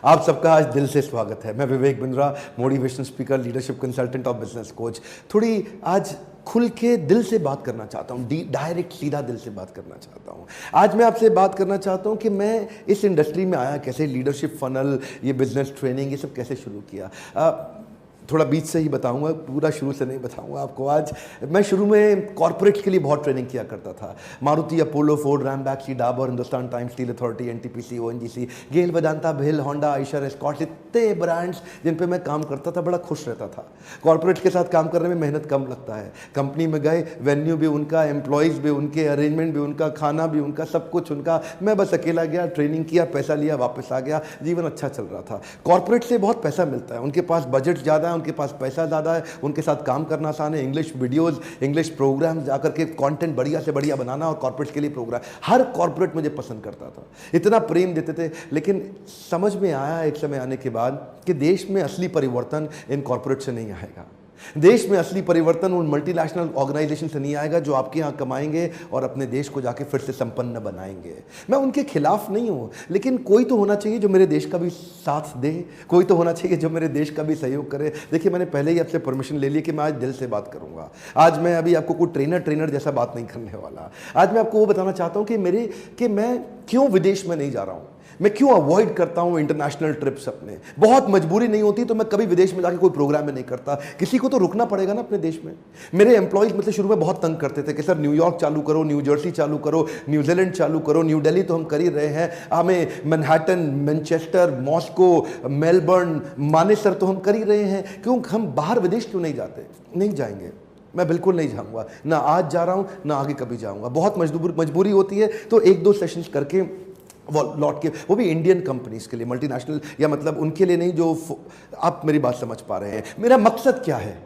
आप सबका आज दिल से स्वागत है। मैं Vivek Bindra, motivational speaker, leadership consultant और बिजनेस कोच। थोड़ी आज खुल के दिल से बात करना चाहता हूँ, डायरेक्ट सीधा दिल से बात करना चाहता हूँ। आज मैं आपसे बात करना चाहता हूँ कि मैं इस इंडस्ट्री में आया कैसे, लीडरशिप फनल, ये बिजनेस ट्रेनिंग, ये सब कैसे शुरू किया। थोड़ा बीच से ही बताऊंगा, पूरा शुरू से नहीं बताऊंगा आपको। आज मैं शुरू में कॉर्पोरेट्स के लिए बहुत ट्रेनिंग किया करता था। Maruti, Apollo, Ford, Ranbaxy, Dabur, Hindustan Times, Steel Authority, NTPC, ONGC, GAIL, Vedanta, भेल, होंडा, आइशर, एस्कॉर्ट्स, इतने ब्रांड्स जिन पे मैं काम करता था, बड़ा खुश रहता था। कॉर्पोरेट्स के साथ काम करने में मेहनत कम लगता है। कंपनी में गए, वेन्यू भी उनका, एम्प्लॉयज़ भी उनके, अरेंजमेंट भी उनका, खाना भी उनका, सब कुछ उनका। मैं बस अकेला गया, ट्रेनिंग किया, पैसा लिया, वापस आ गया, जीवन अच्छा चल रहा था। कॉर्पोरेट से बहुत पैसा मिलता है, उनके पास बजट ज़्यादा है, उनके पास पैसा ज़्यादा है, उनके साथ काम करना आसान है। इंग्लिश वीडियोस, इंग्लिश प्रोग्राम जाकर के कंटेंट बढ़िया से बढ़िया बनाना, और कॉर्पोरेट्स के लिए प्रोग्राम, हर कॉर्पोरेट मुझे पसंद करता था, इतना प्रेम देते थे। लेकिन समझ में आया एक समय आने के बाद कि देश में असली परिवर्तन इन कॉर्पोरेट से नहीं आएगा। देश में असली परिवर्तन उन मल्टीनेशनल ऑर्गेनाइजेशन से नहीं आएगा जो आपके यहाँ कमाएंगे और अपने देश को जाके फिर से संपन्न बनाएंगे। मैं उनके खिलाफ नहीं हूँ, लेकिन कोई तो होना चाहिए जो मेरे देश का भी साथ दे, कोई तो होना चाहिए जो मेरे देश का भी सहयोग करे। देखिए, मैंने पहले ही आपसे परमिशन ले ली कि मैं आज दिल से बात करूँगा। आज मैं अभी आपको कोई ट्रेनर जैसा बात नहीं करने वाला। आज मैं आपको वो बताना चाहता हूँ कि मैं क्यों विदेश में नहीं जा रहा हूँ, मैं क्यों अवॉइड करता हूं इंटरनेशनल ट्रिप्स अपने। बहुत मजबूरी नहीं होती तो मैं कभी विदेश में जाके कोई प्रोग्राम में नहीं करता। किसी को तो रुकना पड़ेगा ना अपने देश में। मेरे एम्प्लॉइज मुझसे शुरू में बहुत तंग करते थे कि सर न्यूयॉर्क चालू करो, न्यू जर्सी चालू करो, न्यूजीलैंड चालू करो, न्यू दिल्ली तो हम कर ही रहे हैं, हमें Manhattan, Manchester, Moscow, Melbourne, Manesar तो हम कर ही रहे हैं, क्यों हम बाहर विदेश क्यों नहीं जाते? नहीं जाएंगे, मैं बिल्कुल नहीं जाऊंगा, ना आज जा रहा हूं, ना आगे कभी जाऊंगा। बहुत मजबूरी होती है तो एक दो सेशंस करके वो लौट के, वो भी इंडियन कंपनीज के लिए, मल्टीनेशनल, या मतलब उनके लिए नहीं जो आप मेरी बात समझ पा रहे हैं। मेरा मकसद क्या है?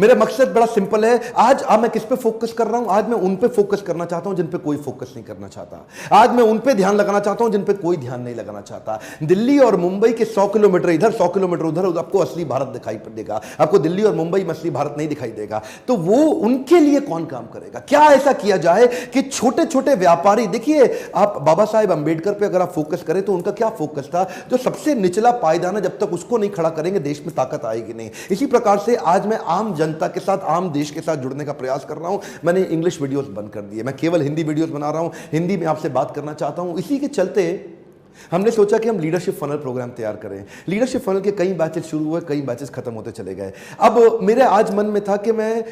मेरा मकसद बड़ा सिंपल है। आज मैं किस पे फोकस कर रहा हूं? आज मैं उन पे फोकस करना चाहता हूं जिन पे कोई फोकस नहीं करना चाहता। आज मैं उन पे ध्यान लगाना चाहता हूं जिन पे कोई ध्यान नहीं लगाना चाहता। दिल्ली और मुंबई के 100 किलोमीटर इधर, 100 किलोमीटर उधर, आपको असली भारत दिखाई देगा। आपको दिल्ली और मुंबई में असली भारत नहीं दिखाई देगा। तो वो उनके लिए कौन काम करेगा? क्या ऐसा किया जाए कि छोटे छोटे व्यापारी, देखिए आप बाबा साहेब अंबेडकर पे अगर आप फोकस करें तो उनका क्या फोकस था? जो सबसे निचला पायदान है, जब तक उसको नहीं खड़ा करेंगे देश में ताकत आएगी नहीं। इसी प्रकार से आज मैं आम जनता के साथ, आम देश के साथ जुड़ने का प्रयास कर रहा हूं। मैंने इंग्लिश वीडियोस बंद कर दिए, मैं केवल हिंदी वीडियोस बना रहा हूं, हिंदी में आपसे बात करना चाहता हूं। इसी के चलते हमने सोचा कि हम लीडरशिप फनल प्रोग्राम तैयार करें। लीडरशिप फनल के कई बैचेस शुरू हुए, कई बैचेस खत्म होते चले गए। अब मेरे आज मन में था कि मैं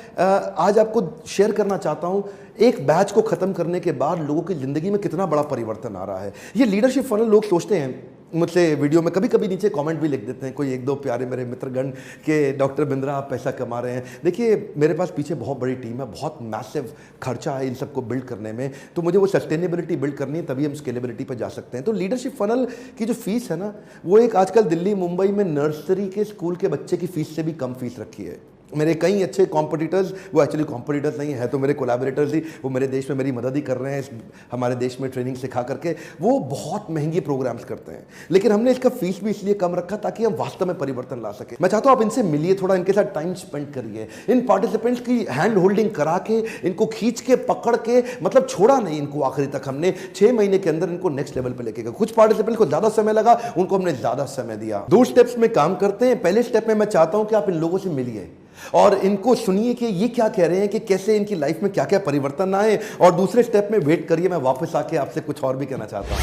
आज आपको शेयर करना चाहता हूं एक बैच को खत्म करने के बाद लोगों की जिंदगी में कितना बड़ा परिवर्तन आ रहा है। ये लीडरशिप फनल, लोग सोचते हैं मुझसे वीडियो में, कभी कभी नीचे कमेंट भी लिख देते हैं कोई एक दो प्यारे मेरे मित्रगण के, डॉक्टर बिंद्रा आप पैसा कमा रहे हैं। देखिए, मेरे पास पीछे बहुत बड़ी टीम है, बहुत मैसिव खर्चा है इन सबको बिल्ड करने में, तो मुझे वो सस्टेनेबिलिटी बिल्ड करनी है, तभी हम स्केलेबिलिटी पर जा सकते हैं। तो लीडरशिप फनल की जो फीस है ना, वो एक आजकल दिल्ली मुंबई में नर्सरी के स्कूल के बच्चे की फीस से भी कम फीस रखी है। मेरे कई अच्छे कॉम्पिटिटर्स, वो एक्चुअली कॉम्पिटिटर्स नहीं है तो मेरे कोलैबोरेटर्स ही, वो मेरे देश में मेरी मदद ही कर रहे हैं, हमारे देश में ट्रेनिंग सिखा करके। वो बहुत महंगी प्रोग्राम्स करते हैं, लेकिन हमने इसका फीस भी इसलिए कम रखा ताकि हम वास्तव में परिवर्तन ला सके। मैं चाहता हूं आप इनसे मिलिए, थोड़ा इनके साथ टाइम स्पेंड करिए, इन पार्टिसिपेंट्स की हैंड होल्डिंग करा के, इनको खींच के पकड़ के, मतलब छोड़ा नहीं इनको आखिरी तक। हमने 6 महीने के अंदर इनको नेक्स्ट लेवल पे लेके गए। कुछ पार्टिसिपेंट्स को ज्यादा समय लगा, उनको हमने ज्यादा समय दिया। 2 स्टेप्स में काम करते हैं। पहले स्टेप में मैं चाहता हूं कि आप इन लोगों से मिलिए और इनको सुनिए कि ये क्या कह रहे हैं, कि कैसे इनकी लाइफ में क्या क्या परिवर्तन आए, और दूसरे स्टेप में वेट करिए, मैं वापस आके आपसे कुछ और भी कहना चाहता हूं।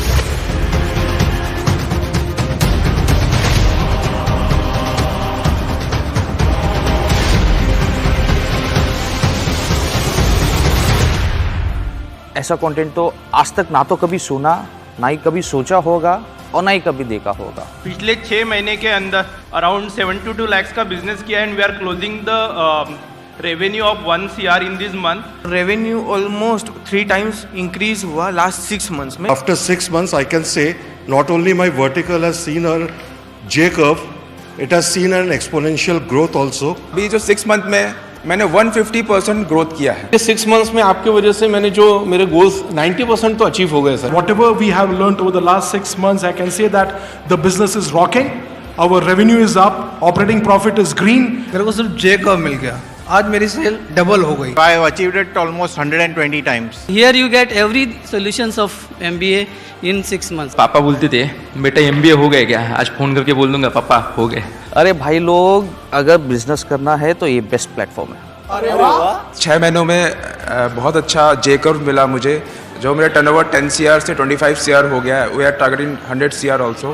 ऐसा कंटेंट तो आज तक ना तो कभी सुना, ना ही कभी सोचा होगा और ना ही कभी देखा होगा। पिछले 6 महीने के अंदर अराउंड 72 lakhs का बिजनेस किया and we are closing the revenue of 1 CR in this month. Revenue almost 3 times increase हुआ लास्ट 6 months में। After 6 months, I can say not only my vertical has seen a J curve, it has seen an exponential growth also. अभी जो 6 month में मैंने 150% growth किया है। ये 6 months में आपकी वजह से मैंने जो मेरे गोल्स 90% तो अचीव हो गए sir. Whatever we have learned over the last 6 months, I can say that the business is rocking. Our revenue is up, operating profit is green. मेरे को सिर्फ J कर्व मिल गया, आज मेरी सेल डबल हो गई। I have achieved it almost 120 times. Here you get every solutions of MBA in 6 months. पापा बोलते थे बेटा MBA हो गए क्या, आज फोन करके बोल दूंगा पापा हो गए। अरे भाई लोग, अगर बिजनेस करना है तो ये बेस्ट प्लेटफॉर्म है। 6 महीनों में बहुत अच्छा जे कर्व मिला मुझे, जो मेरा टर्नओवर 10 CR से 25 CR हो गया है। We are targeting 100 CR also.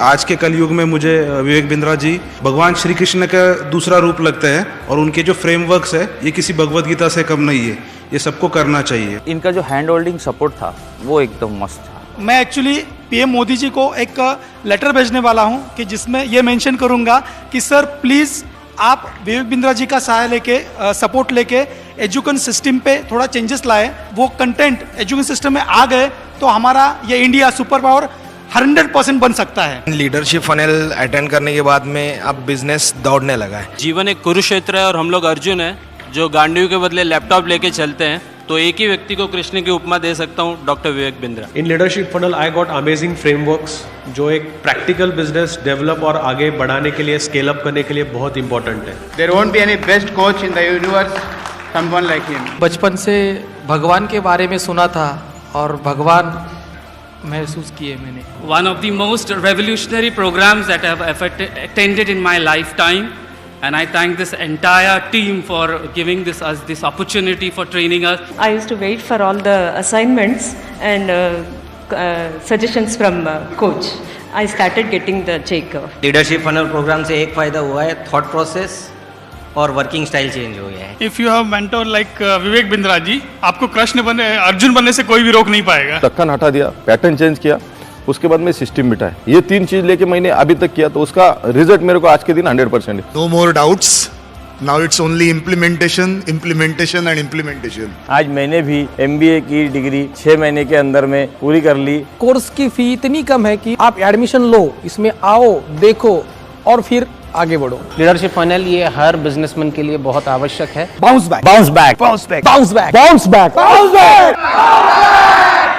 आज के कलयुग में मुझे विवेक बिंद्रा जी भगवान श्री कृष्ण का दूसरा रूप लगते हैं, और उनके जो फ्रेमवर्क्स है ये किसी भगवत गीता से कम नहीं है, ये सबको करना चाहिए। इनका जो हैंड होल्डिंग सपोर्ट था वो एकदम मस्त था। मैं एक्चुअली पीएम मोदी जी को एक लेटर भेजने वाला हूं कि जिसमें ये मेंशन करूंगा कि सर प्लीज़ आप विवेक बिंद्रा जी का सहाय लेके सपोर्ट लेके एजुकेशन सिस्टम पे थोड़ा चेंजेस लाए। वो कंटेंट एजुकेशन सिस्टम में आ गए तो हमारा ये इंडिया सुपर पावर 100% बन सकता है। लीडरशिप फनल अटेंड करने के बाद में अब बिजनेस दौड़ने लगा है। जीवन एक कुरुक्षेत्र है और हम लोग अर्जुन है जो गांडीव के बदले लैपटॉप लेके चलते हैं, तो एक ही व्यक्ति को कृष्ण की उपमा दे सकता हूँ, doctor Vivek Bindra. In leadership funnel, I got amazing frameworks जो एक प्रैक्टिकल बिजनेस डेवलप और आगे बढ़ाने के लिए, स्केल अप करने के लिए बहुत इंपॉर्टेंट है। There won't be any best coach in the universe, someone like him. बचपन से भगवान के बारे में सुना था और भगवान महसूस किए मैंने। One of the most revolutionary programs that I have attended in my lifetime, and I thank this entire team for giving us this opportunity for training us. I used to wait for all the assignments and suggestions from coach. I started getting the J-curve. Leadership funnel program से एक फायदा हुआ है, thought process और working style change हो गया है। If you have mentor like Vivek Bindra ji, आपको कृष्ण बने, अर्जुन बनने से कोई भी रोक नहीं पाएगा। ढक्कन हटा दिया, पैटर्न चेंज किया, उसके बाद में सिस्टम बिठाया। ये 3 चीज लेके मैंने अभी तक किया, तो उसका रिजल्ट मेरे को आज के दिन 100% है। No more doubts. Now it's only implementation, implementation and implementation. आज मैंने भी MBA की डिग्री 6 महीने के अंदर में पूरी कर ली। कोर्स की फी इतनी कम है कि आप एडमिशन लो, इसमें आओ, देखो और फिर आगे बढ़ो। लीडरशिप फनल ये हर बिजनेसमैन के लिए बहुत आवश्यक है। Bounce back, bounce back, bounce back, bounce back, bounce back, bounce back.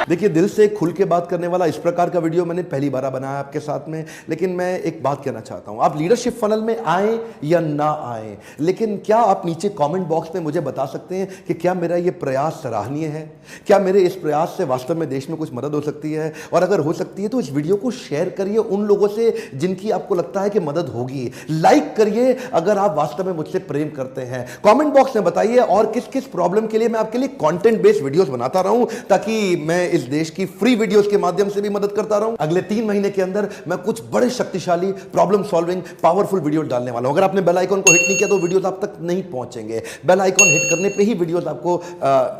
देखिए, दिल से खुल के बात करने वाला इस प्रकार का वीडियो मैंने पहली बार बनाया आपके साथ में। लेकिन मैं एक बात कहना चाहता हूं, आप लीडरशिप फनल में आए या ना आए, लेकिन क्या आप नीचे कमेंट बॉक्स में मुझे बता सकते हैं कि क्या मेरा ये प्रयास सराहनीय है? क्या मेरे इस प्रयास से वास्तव में देश में कुछ मदद हो सकती है? और अगर हो सकती है तो इस वीडियो को शेयर करिए उन लोगों से जिनकी आपको लगता है कि मदद होगी। लाइक करिए अगर आप वास्तव में मुझसे प्रेम करते हैं। कमेंट बॉक्स में बताइए और किस किस प्रॉब्लम के लिए मैं आपके लिए कंटेंट बेस्ड वीडियोस बनाता रहूं, ताकि मैं इस देश की फ्री वीडियोस के माध्यम से भी मदद करता रहूं। अगले 3 महीने के अंदर मैं कुछ बड़े शक्तिशाली प्रॉब्लम सॉल्विंग पावरफुल वीडियो डालने वाला हूं। अगर आपने बेल आइकन को हिट नहीं किया तो वीडियोस आप तक नहीं पहुंचेंगे। बेल आइकन हिट करने पे ही वीडियोस आपको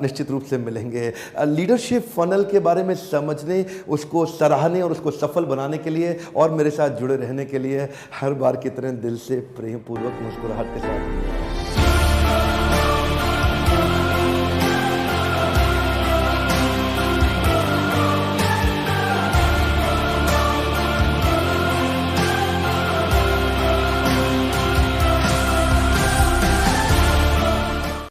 निश्चित रूप से मिलेंगे। लीडरशिप फनल के बारे में समझने, उसको सराहने और उसको सफल बनाने के लिए और मेरे साथ जुड़े रहने के लिए हर बार की तरह दिल से प्रेम पूर्वक मुस्कुराहट के साथ